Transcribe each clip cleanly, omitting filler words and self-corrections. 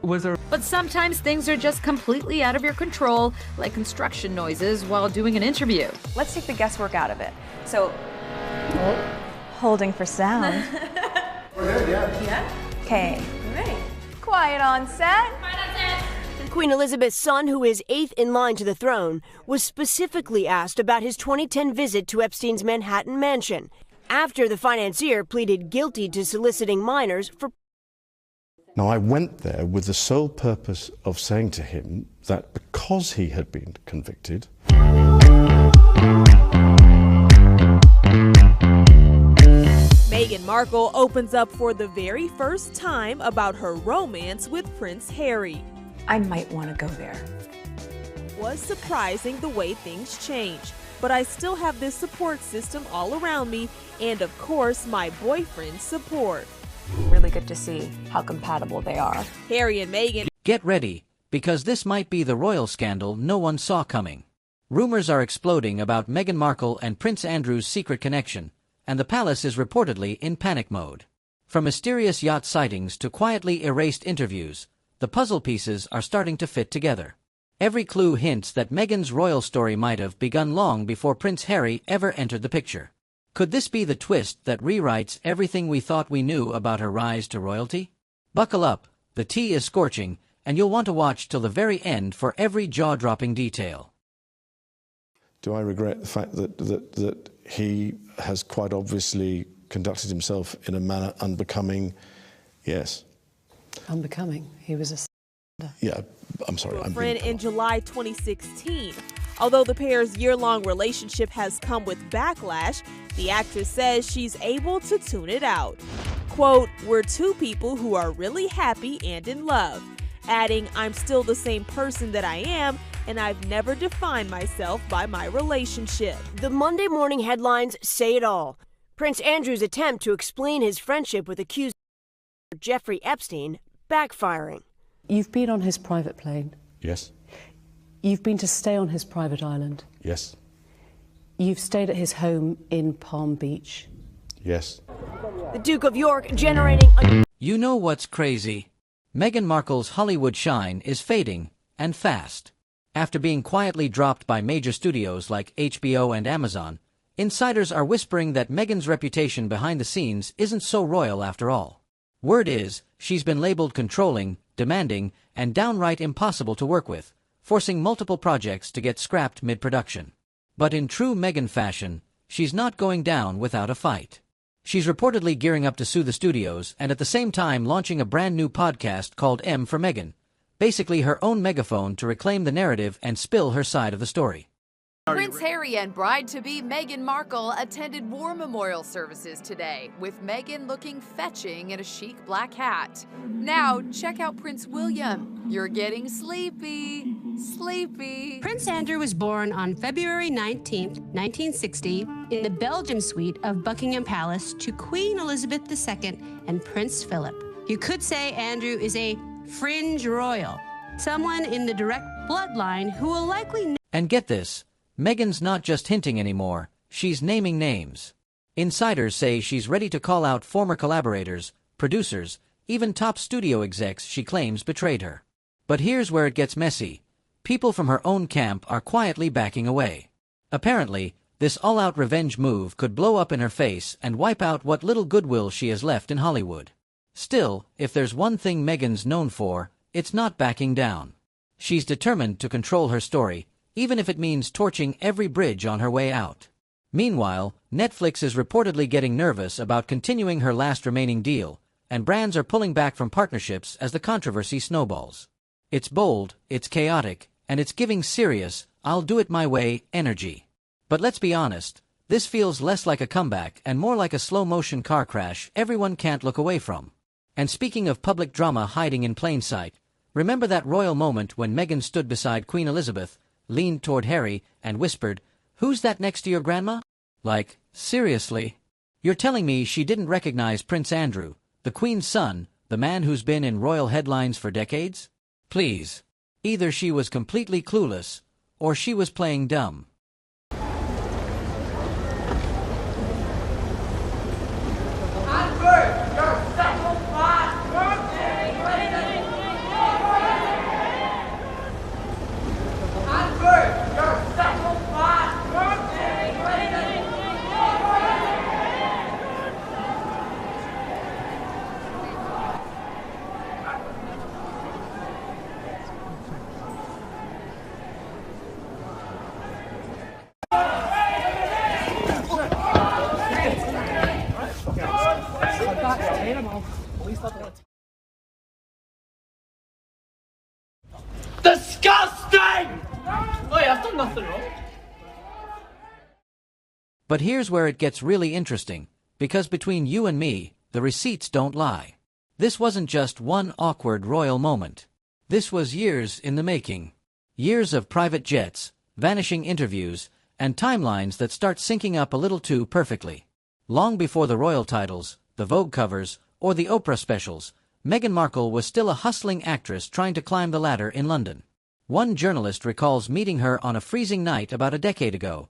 was a... But sometimes things are just completely out of your control, like construction noises while doing an interview. Let's take the guesswork out of it. So, holding for sound. We're good, yeah. Yeah? Okay. All right. Quiet on set. Queen Elizabeth's son, who is 8th in line to the throne, was specifically asked about his 2010 visit to Epstein's Manhattan mansion after the financier pleaded guilty to soliciting minors for... Now, I went there with the sole purpose of saying to him that because he had been convicted... Meghan Markle opens up for the very first time about her romance with Prince Harry. I might want to go there. Was surprising the way things change, but I still have this support system all around me and, of course, my boyfriend's support. Really good to see how compatible they are. Harry and Meghan. Get ready, because this might be the royal scandal no one saw coming. Rumors are exploding about Meghan Markle and Prince Andrew's secret connection, and the palace is reportedly in panic mode. From mysterious yacht sightings to quietly erased interviews, the puzzle pieces are starting to fit together. Every clue hints that Meghan's royal story might have begun long before Prince Harry ever entered the picture. Could this be the twist that rewrites everything we thought we knew about her rise to royalty? Buckle up, the tea is scorching, and you'll want to watch till the very end for every jaw-dropping detail. Do I regret the fact that he has quite obviously conducted himself in a manner unbecoming? Yes. Unbecoming? He was a... Yeah, I'm sorry. Friend in July 2016. Although the pair's year-long relationship has come with backlash, the actress says she's able to tune it out. Quote, "We're two people who are really happy and in love," adding, "I'm still the same person that I am, and I've never defined myself by my relationship." The Monday morning headlines say it all. Prince Andrew's attempt to explain his friendship with accused Jeffrey Epstein backfiring. You've been on his private plane. Yes. You've been to stay on his private island. Yes. You've stayed at his home in Palm Beach. Yes. The Duke of York generating... You know what's crazy? Meghan Markle's Hollywood shine is fading, and fast. After being quietly dropped by major studios like HBO and Amazon, insiders are whispering that Meghan's reputation behind the scenes isn't so royal after all. Word is, she's been labeled controlling, demanding, and downright impossible to work with, forcing multiple projects to get scrapped mid-production. But in true Meghan fashion, she's not going down without a fight. She's reportedly gearing up to sue the studios and at the same time launching a brand new podcast called M for Meghan, basically her own megaphone to reclaim the narrative and spill her side of the story. Prince Harry and bride-to-be Meghan Markle attended war memorial services today, with Meghan looking fetching in a chic black hat. Now, check out Prince William. You're getting sleepy. Sleepy. Prince Andrew was born on February 19, 1960, in the Belgium suite of Buckingham Palace to Queen Elizabeth II and Prince Philip. You could say Andrew is a fringe royal, someone in the direct bloodline who will likely... And get this. Meghan's not just hinting anymore, she's naming names. Insiders say she's ready to call out former collaborators, producers, even top studio execs she claims betrayed her. But here's where it gets messy. People from her own camp are quietly backing away. Apparently, this all-out revenge move could blow up in her face and wipe out what little goodwill she has left in Hollywood. Still, if there's one thing Meghan's known for, it's not backing down. She's determined to control her story, even if it means torching every bridge on her way out. Meanwhile, Netflix is reportedly getting nervous about continuing her last remaining deal, and brands are pulling back from partnerships as the controversy snowballs. It's bold, it's chaotic, and it's giving serious, I'll do it my way, energy. But let's be honest, this feels less like a comeback and more like a slow-motion car crash everyone can't look away from. And speaking of public drama hiding in plain sight, remember that royal moment when Meghan stood beside Queen Elizabeth, leaned toward Harry, and whispered, "Who's that next to your grandma?" Like, seriously? You're telling me she didn't recognize Prince Andrew, the Queen's son, the man who's been in royal headlines for decades? Please. Either she was completely clueless, or she was playing dumb. disgusting! Wait, I've done nothing wrong. But here's where it gets really interesting, because between you and me, the receipts don't lie. This wasn't just one awkward royal moment. This was years in the making. Years of private jets, vanishing interviews, and timelines that start syncing up a little too perfectly. Long before the royal titles, the Vogue covers, or the Oprah specials, Meghan Markle was still a hustling actress trying to climb the ladder in London. One journalist recalls meeting her on a freezing night about a decade ago.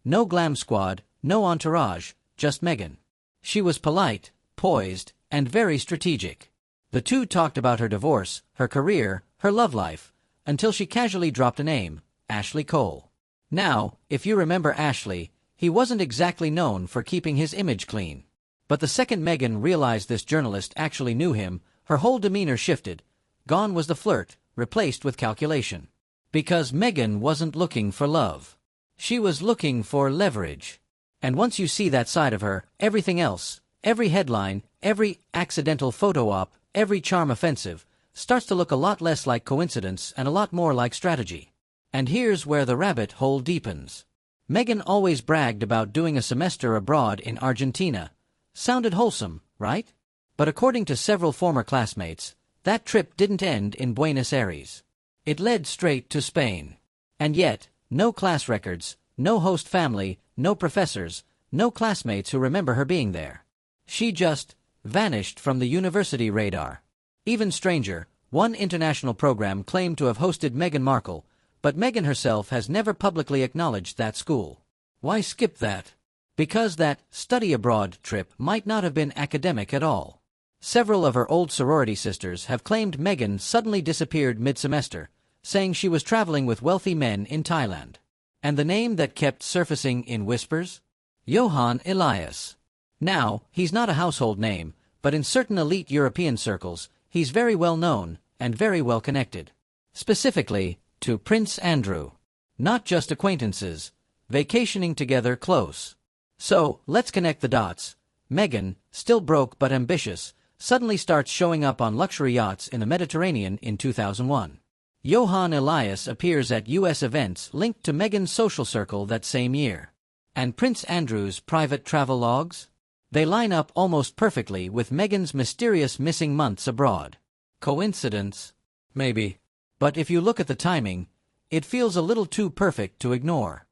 No glam squad, no entourage, just Meghan. She was polite, poised, and very strategic. The two talked about her divorce, her career, her love life, until she casually dropped a name, Ashley Cole. Now, if you remember Ashley, he wasn't exactly known for keeping his image clean. But the second Meghan realized this journalist actually knew him, her whole demeanor shifted. Gone was the flirt, replaced with calculation. Because Meghan wasn't looking for love. She was looking for leverage. And once you see that side of her, everything else, every headline, every accidental photo op, every charm offensive, starts to look a lot less like coincidence and a lot more like strategy. And here's where the rabbit hole deepens. Meghan always bragged about doing a semester abroad in Argentina. Sounded wholesome, right? But according to several former classmates, that trip didn't end in Buenos Aires. It led straight to Spain. And yet, no class records, no host family, no professors, no classmates who remember her being there. She just vanished from the university radar. Even stranger, one international program claimed to have hosted Meghan Markle, but Meghan herself has never publicly acknowledged that school. Why skip that? Because that study abroad trip might not have been academic at all. Several of her old sorority sisters have claimed Meghan suddenly disappeared mid-semester, saying she was traveling with wealthy men in Thailand. And the name that kept surfacing in whispers? Johan Elias. Now, he's not a household name, but in certain elite European circles, he's very well known and very well connected. Specifically, to Prince Andrew. Not just acquaintances, vacationing together close. So, let's connect the dots. Meghan, still broke but ambitious, suddenly starts showing up on luxury yachts in the Mediterranean in 2001. Johan Elias appears at U.S. events linked to Meghan's social circle that same year. And Prince Andrew's private travel logs? They line up almost perfectly with Meghan's mysterious missing months abroad. Coincidence? Maybe. But if you look at the timing, it feels a little too perfect to ignore.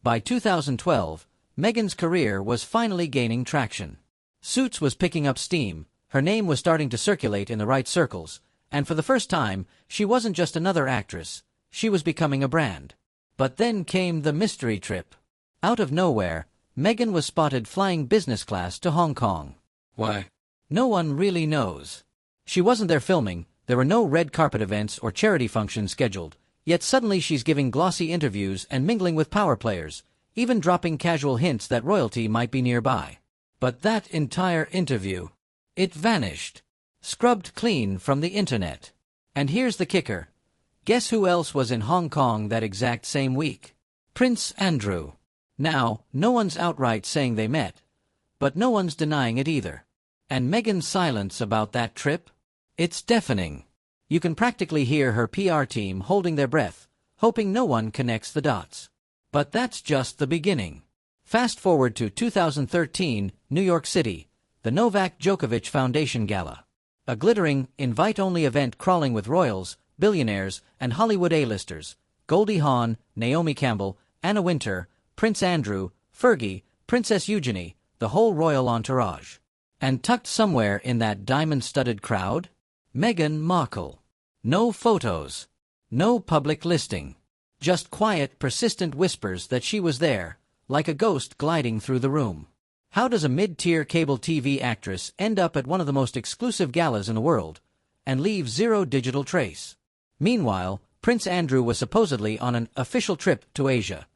By 2012, Meghan's career was finally gaining traction. Suits was picking up steam, her name was starting to circulate in the right circles, and for the first time, she wasn't just another actress, she was becoming a brand. But then came the mystery trip. Out of nowhere, Meghan was spotted flying business class to Hong Kong. Why? No one really knows. She wasn't there filming, there were no red carpet events or charity functions scheduled, yet suddenly she's giving glossy interviews and mingling with power players, even dropping casual hints that royalty might be nearby. But that entire interview, it vanished. Scrubbed clean from the internet. And here's the kicker. Guess who else was in Hong Kong that exact same week? Prince Andrew. Now, no one's outright saying they met, but no one's denying it either. And Meghan's silence about that trip? It's deafening. You can practically hear her PR team holding their breath, hoping no one connects the dots. But that's just the beginning. Fast forward to 2013, New York City, the Novak Djokovic Foundation Gala. A glittering, invite-only event crawling with royals, billionaires, and Hollywood A-listers. Goldie Hawn, Naomi Campbell, Anna Wintour, Prince Andrew, Fergie, Princess Eugenie, the whole royal entourage. And tucked somewhere in that diamond-studded crowd? Meghan Markle. No photos. No public listing. Just quiet, persistent whispers that she was there, like a ghost gliding through the room. How does a mid-tier cable TV actress end up at one of the most exclusive galas in the world, and leave zero digital trace? Meanwhile, Prince Andrew was supposedly on an official trip to Asia.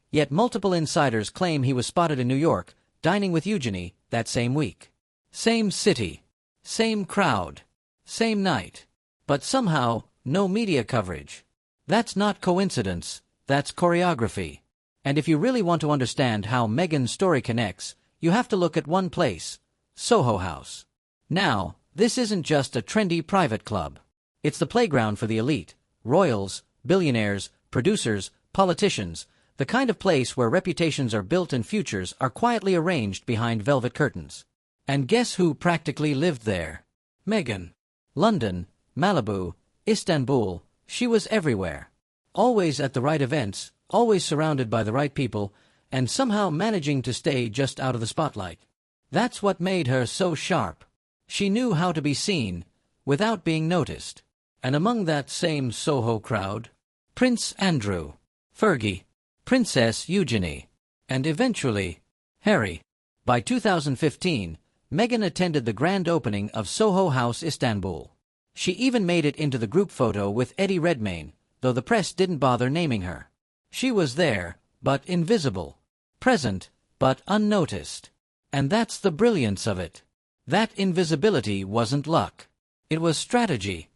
Yet multiple insiders claim he was spotted in New York, dining with Eugenie that same week. Same city. Same crowd. Same night. But somehow, no media coverage. That's not coincidence, that's choreography. And if you really want to understand how Meghan's story connects, you have to look at one place, Soho House. Now, this isn't just a trendy private club. It's the playground for the elite, royals, billionaires, producers, politicians, the kind of place where reputations are built and futures are quietly arranged behind velvet curtains. And guess who practically lived there? Meghan. London, Malibu, Istanbul, she was everywhere. Always at the right events, always surrounded by the right people, and somehow managing to stay just out of the spotlight. That's what made her so sharp. She knew how to be seen, without being noticed. And among that same Soho crowd, Prince Andrew, Fergie, Princess Eugenie, and eventually, Harry. By 2015, Meghan attended the grand opening of Soho House Istanbul. She even made it into the group photo with Eddie Redmayne, though the press didn't bother naming her. She was there, but invisible. Present, but unnoticed. And that's the brilliance of it. That invisibility wasn't luck. It was strategy.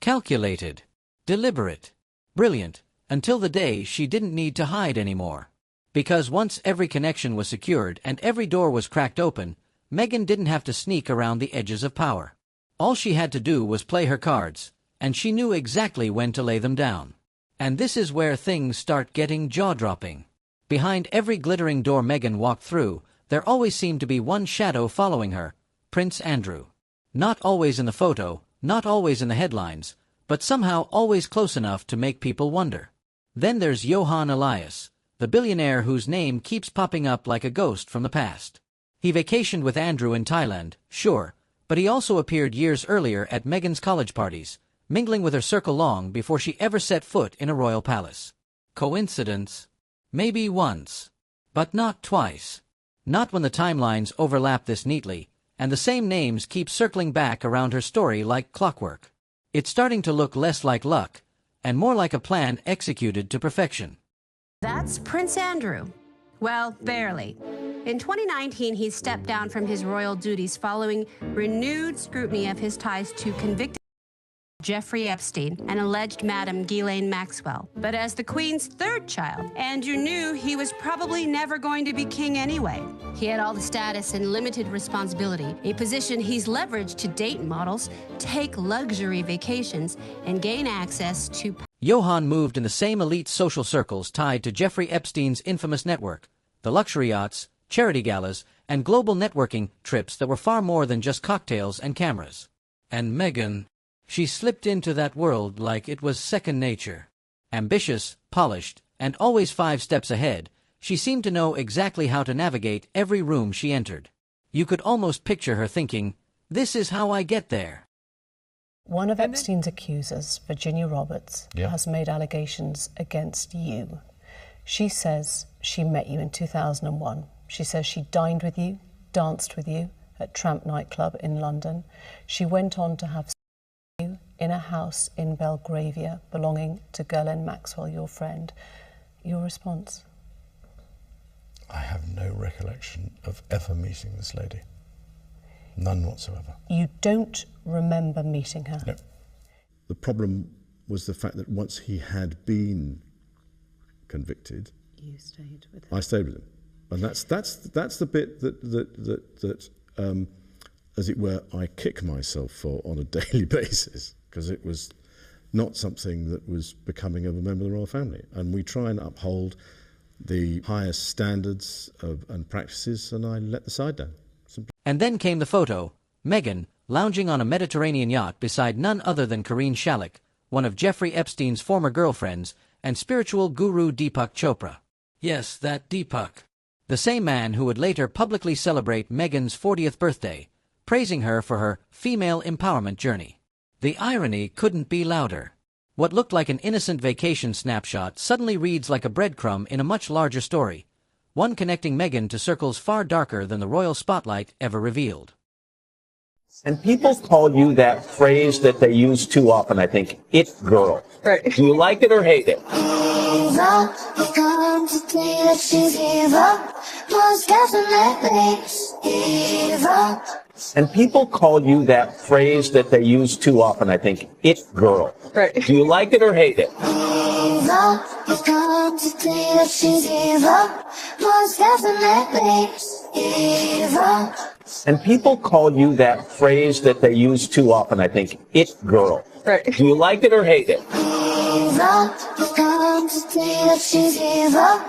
Calculated. Deliberate. Brilliant, until the day she didn't need to hide anymore. Because once every connection was secured and every door was cracked open, Meghan didn't have to sneak around the edges of power. All she had to do was play her cards, and she knew exactly when to lay them down. And this is where things start getting jaw-dropping. Behind every glittering door Meghan walked through, there always seemed to be one shadow following her, Prince Andrew. Not always in the photo, not always in the headlines, but somehow always close enough to make people wonder. Then there's Johan Elias, the billionaire whose name keeps popping up like a ghost from the past. He vacationed with Andrew in Thailand, sure, but he also appeared years earlier at Meghan's college parties, mingling with her circle long before she ever set foot in a royal palace. Coincidence? Maybe once. But not twice. Not when the timelines overlap this neatly, and the same names keep circling back around her story like clockwork. It's starting to look less like luck, and more like a plan executed to perfection. That's Prince Andrew. Well, barely. In 2019, he stepped down from his royal duties following renewed scrutiny of his ties to convicted Jeffrey Epstein and alleged Madam Ghislaine Maxwell. But as the Queen's third child, Andrew knew he was probably never going to be king anyway. He had all the status and limited responsibility, a position he's leveraged to date models, take luxury vacations, and gain access to... Johan moved in the same elite social circles tied to Jeffrey Epstein's infamous network, the luxury yachts, charity galas, and global networking trips that were far more than just cocktails and cameras. And Meghan, she slipped into that world like it was second nature. Ambitious, polished, and always 5 steps ahead, she seemed to know exactly how to navigate every room she entered. You could almost picture her thinking, "This is how I get there." One of Epstein's accusers, Virginia Roberts, has made allegations against you. She says she met you in 2001. She says she dined with you, danced with you at Tramp nightclub in London. She went on to have you in a house in Belgravia belonging to Ghislaine Maxwell, your friend. Your response? I have no recollection of ever meeting this lady. None whatsoever. You don't remember meeting her? No. The problem was the fact that once he had been convicted, You stayed with him. I stayed with him, and that's the bit that as it were, I kick myself for on a daily basis, because it was not something that was becoming of a member of the royal family, and we try and uphold the highest standards and practices, and I let the side down. And then came the photo, Meghan, lounging on a Mediterranean yacht beside none other than Karine Shalek, one of Jeffrey Epstein's former girlfriends, and spiritual guru Deepak Chopra. Yes, that Deepak. The same man who would later publicly celebrate Meghan's 40th birthday, praising her for her female empowerment journey. The irony couldn't be louder. What looked like an innocent vacation snapshot suddenly reads like a breadcrumb in a much larger story, one connecting Meghan to circles far darker than the royal spotlight ever revealed. And people call you that phrase that they use too often, I think, it girl. Right. Do you like it or hate it? Eva, you come to me that she's Eva, most definitely Eva. And people call you that phrase that they use too often, I think, it girl. Right. Do you like it or hate it? Eva, you come to me that she's Eva, most definitely Eva. And people call you that phrase that they use too often, I think, it girl. Right. Do you like it or hate it? evil. You've come to say that she's evil.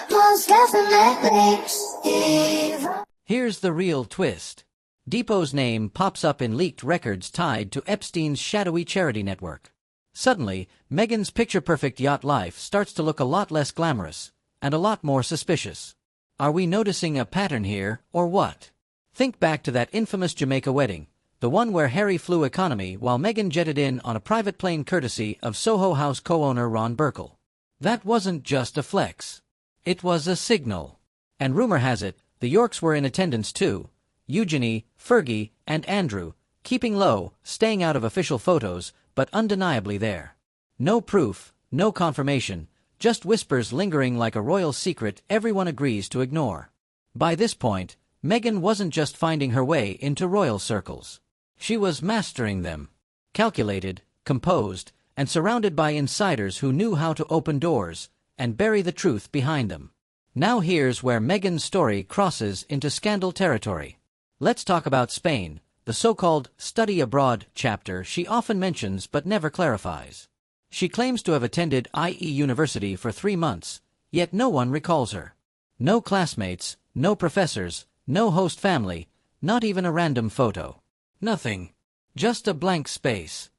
Most definitely evil. Here's the real twist. Depot's name pops up in leaked records tied to Epstein's shadowy charity network. Suddenly, Meghan's picture-perfect yacht life starts to look a lot less glamorous, and a lot more suspicious. Are we noticing a pattern here, or what? Think back to that infamous Jamaica wedding, the one where Harry flew economy while Meghan jetted in on a private plane courtesy of Soho House co-owner Ron Burkle. That wasn't just a flex. It was a signal. And rumor has it, the Yorks were in attendance too. Eugenie, Fergie, and Andrew, keeping low, staying out of official photos, but undeniably there. No proof, no confirmation, just whispers lingering like a royal secret everyone agrees to ignore. By this point, Meghan wasn't just finding her way into royal circles. She was mastering them. Calculated, composed, and surrounded by insiders who knew how to open doors and bury the truth behind them. Now here's where Meghan's story crosses into scandal territory. Let's talk about Spain, the so-called study abroad chapter she often mentions but never clarifies. She claims to have attended IE University for 3 months, yet no one recalls her. No classmates, no professors, no host family, not even a random photo. Nothing. Just a blank space.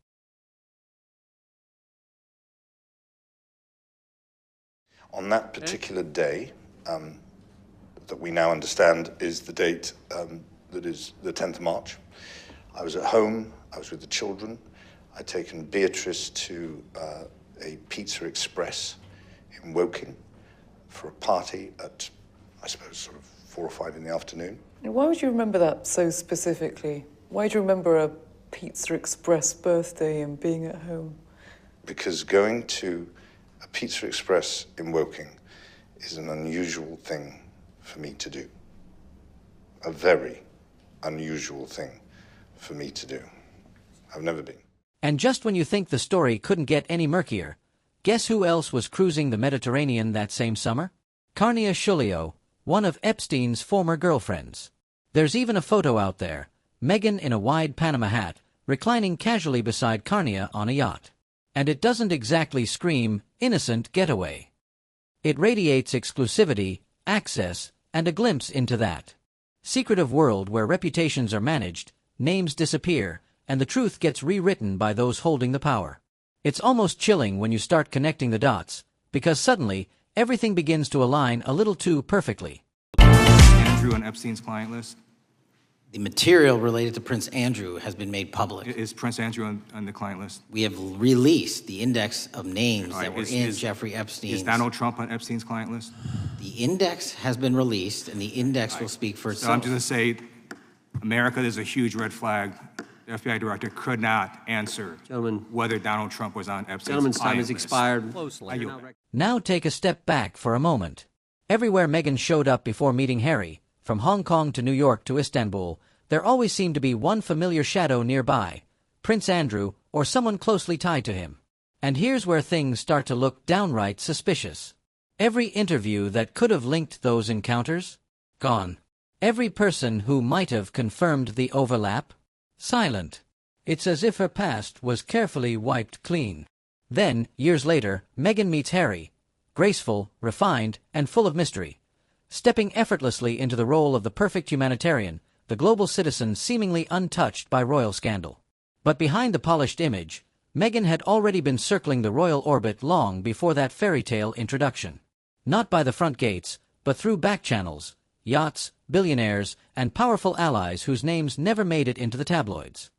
On that particular day, that we now understand is the date that is the 10th of March, I was at home, I was with the children. I'd taken Beatrice to a Pizza Express in Woking for a party at, I suppose, sort of 4 or 5 in the afternoon. Why would you remember that so specifically? Why do you remember a Pizza Express birthday and being at home? Because going to a Pizza Express in Woking is an unusual thing for me to do. A very unusual thing for me to do. I've never been. And just when you think the story couldn't get any murkier, guess who else was cruising the Mediterranean that same summer? Carnia Schulio, one of Epstein's former girlfriends. There's even a photo out there, Meghan in a wide Panama hat, reclining casually beside Carnia on a yacht. And it doesn't exactly scream innocent getaway. It radiates exclusivity, access, and a glimpse into that secretive world where reputations are managed, names disappear, and the truth gets rewritten by those holding the power. It's almost chilling when you start connecting the dots, because suddenly, everything begins to align a little too perfectly. Andrew on Epstein's client list? The material related to Prince Andrew has been made public. Is Prince Andrew on the client list? We have released the index of names that were in Jeffrey Epstein's. Is Donald Trump on Epstein's client list? The index has been released, and the index will speak for itself. So I'm just going to say, America, there's a huge red flag. The FBI director could not answer whether Donald Trump was on Epstein's Gentleman's time has list. expired. Now take a step back for a moment. Everywhere Meghan showed up before meeting Harry, from Hong Kong to New York to Istanbul, there always seemed to be one familiar shadow nearby, Prince Andrew or someone closely tied to him. And here's where things start to look downright suspicious. Every interview that could have linked those encounters? Gone. Every person who might have confirmed the overlap? Silent. It's as if her past was carefully wiped clean. Then, years later, Meghan meets Harry, graceful, refined, and full of mystery, stepping effortlessly into the role of the perfect humanitarian, the global citizen seemingly untouched by royal scandal. But behind the polished image, Meghan had already been circling the royal orbit long before that fairy tale introduction. Not by the front gates, but through back channels, yachts, billionaires, and powerful allies whose names never made it into the tabloids.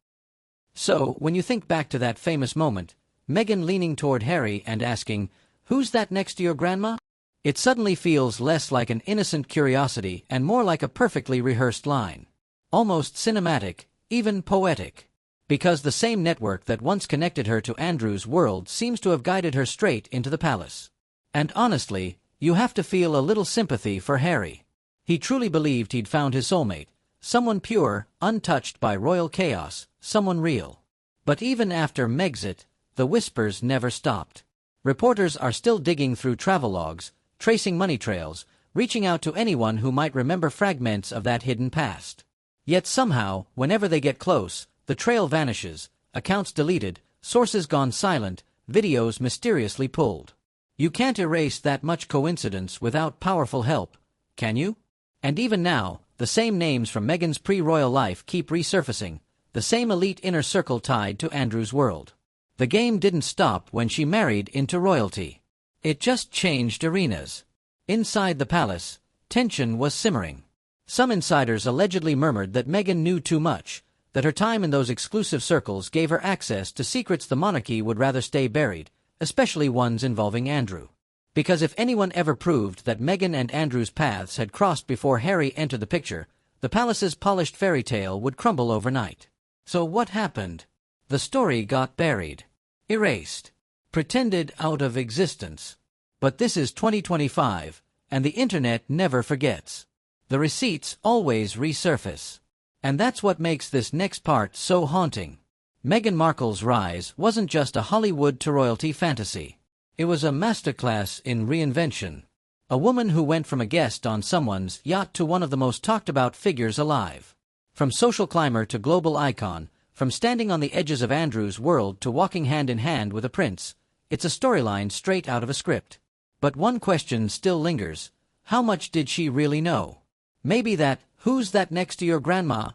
So, when you think back to that famous moment, Meghan leaning toward Harry and asking, "Who's that next to your grandma?" it suddenly feels less like an innocent curiosity and more like a perfectly rehearsed line. Almost cinematic, even poetic. Because the same network that once connected her to Andrew's world seems to have guided her straight into the palace. And honestly, you have to feel a little sympathy for Harry. He truly believed he'd found his soulmate, someone pure, untouched by royal chaos, someone real. But even after Megxit, the whispers never stopped. Reporters are still digging through travelogues, tracing money trails, reaching out to anyone who might remember fragments of that hidden past. Yet somehow, whenever they get close, the trail vanishes, accounts deleted, sources gone silent, videos mysteriously pulled. You can't erase that much coincidence without powerful help, can you? And even now, the same names from Meghan's pre-royal life keep resurfacing, the same elite inner circle tied to Andrew's world. The game didn't stop when she married into royalty. It just changed arenas. Inside the palace, tension was simmering. Some insiders allegedly murmured that Meghan knew too much, that her time in those exclusive circles gave her access to secrets the monarchy would rather stay buried, especially ones involving Andrew. Because if anyone ever proved that Meghan and Andrew's paths had crossed before Harry entered the picture, the palace's polished fairy tale would crumble overnight. So what happened? The story got buried, erased, pretended out of existence. But this is 2025, and the internet never forgets. The receipts always resurface. And that's what makes this next part so haunting. Meghan Markle's rise wasn't just a Hollywood to royalty fantasy. It was a masterclass in reinvention. A woman who went from a guest on someone's yacht to one of the most talked-about figures alive. From social climber to global icon, from standing on the edges of Andrew's world to walking hand-in-hand with a prince, it's a storyline straight out of a script. But one question still lingers. How much did she really know? Maybe that "who's that next to your grandma?"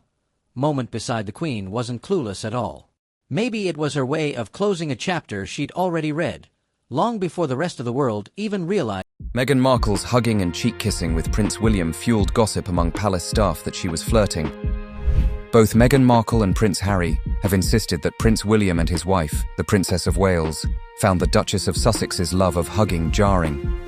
moment beside the Queen wasn't clueless at all. Maybe it was her way of closing a chapter she'd already read, long before the rest of the world even realized. Meghan Markle's hugging and cheek-kissing with Prince William fueled gossip among palace staff that she was flirting. Both Meghan Markle and Prince Harry have insisted that Prince William and his wife, the Princess of Wales, found the Duchess of Sussex's love of hugging jarring.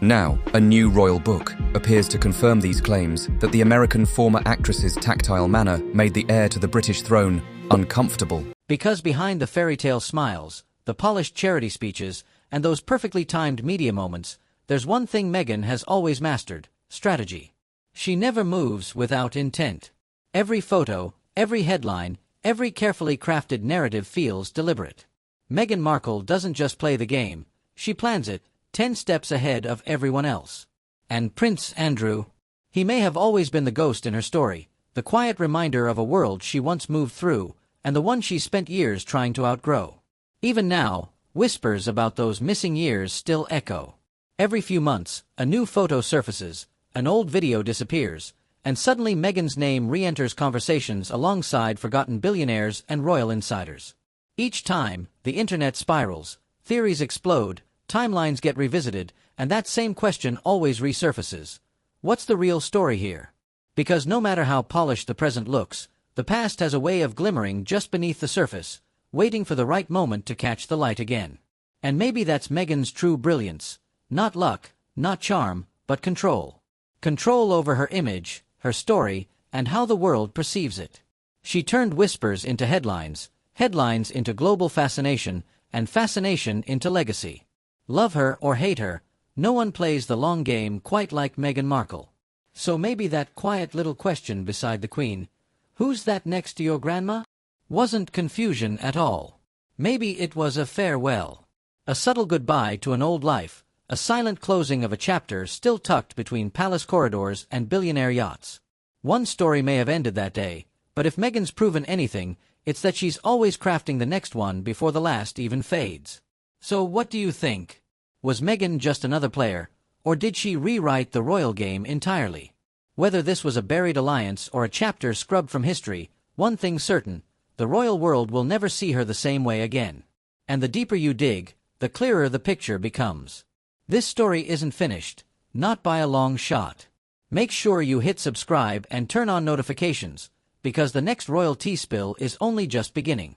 Now, a new royal book appears to confirm these claims that the American former actress's tactile manner made the heir to the British throne uncomfortable. Because behind the fairy tale smiles, the polished charity speeches, and those perfectly timed media moments, there's one thing Meghan has always mastered: strategy. She never moves without intent. Every photo, every headline, every carefully crafted narrative feels deliberate. Meghan Markle doesn't just play the game, she plans it, 10 steps ahead of everyone else. And Prince Andrew? He may have always been the ghost in her story, the quiet reminder of a world she once moved through, and the one she spent years trying to outgrow. Even now, whispers about those missing years still echo. Every few months, a new photo surfaces, an old video disappears, and suddenly Meghan's name re-enters conversations alongside forgotten billionaires and royal insiders. Each time, the internet spirals, theories explode, timelines get revisited, and that same question always resurfaces. What's the real story here? Because no matter how polished the present looks, the past has a way of glimmering just beneath the surface, waiting for the right moment to catch the light again. And maybe that's Meghan's true brilliance. Not luck, not charm, but control. Control over her image, her story, and how the world perceives it. She turned whispers into headlines, headlines into global fascination, and fascination into legacy. Love her or hate her, no one plays the long game quite like Meghan Markle. So maybe that quiet little question beside the Queen, "Who's that next to your grandma?" wasn't confusion at all. Maybe it was a farewell. A subtle goodbye to an old life, a silent closing of a chapter still tucked between palace corridors and billionaire yachts. One story may have ended that day, but if Meghan's proven anything, it's that she's always crafting the next one before the last even fades. So what do you think? Was Meghan just another player, or did she rewrite the royal game entirely? Whether this was a buried alliance or a chapter scrubbed from history, one thing's certain: the royal world will never see her the same way again. And the deeper you dig, the clearer the picture becomes. This story isn't finished, not by a long shot. Make sure you hit subscribe and turn on notifications, because the next royal tea spill is only just beginning.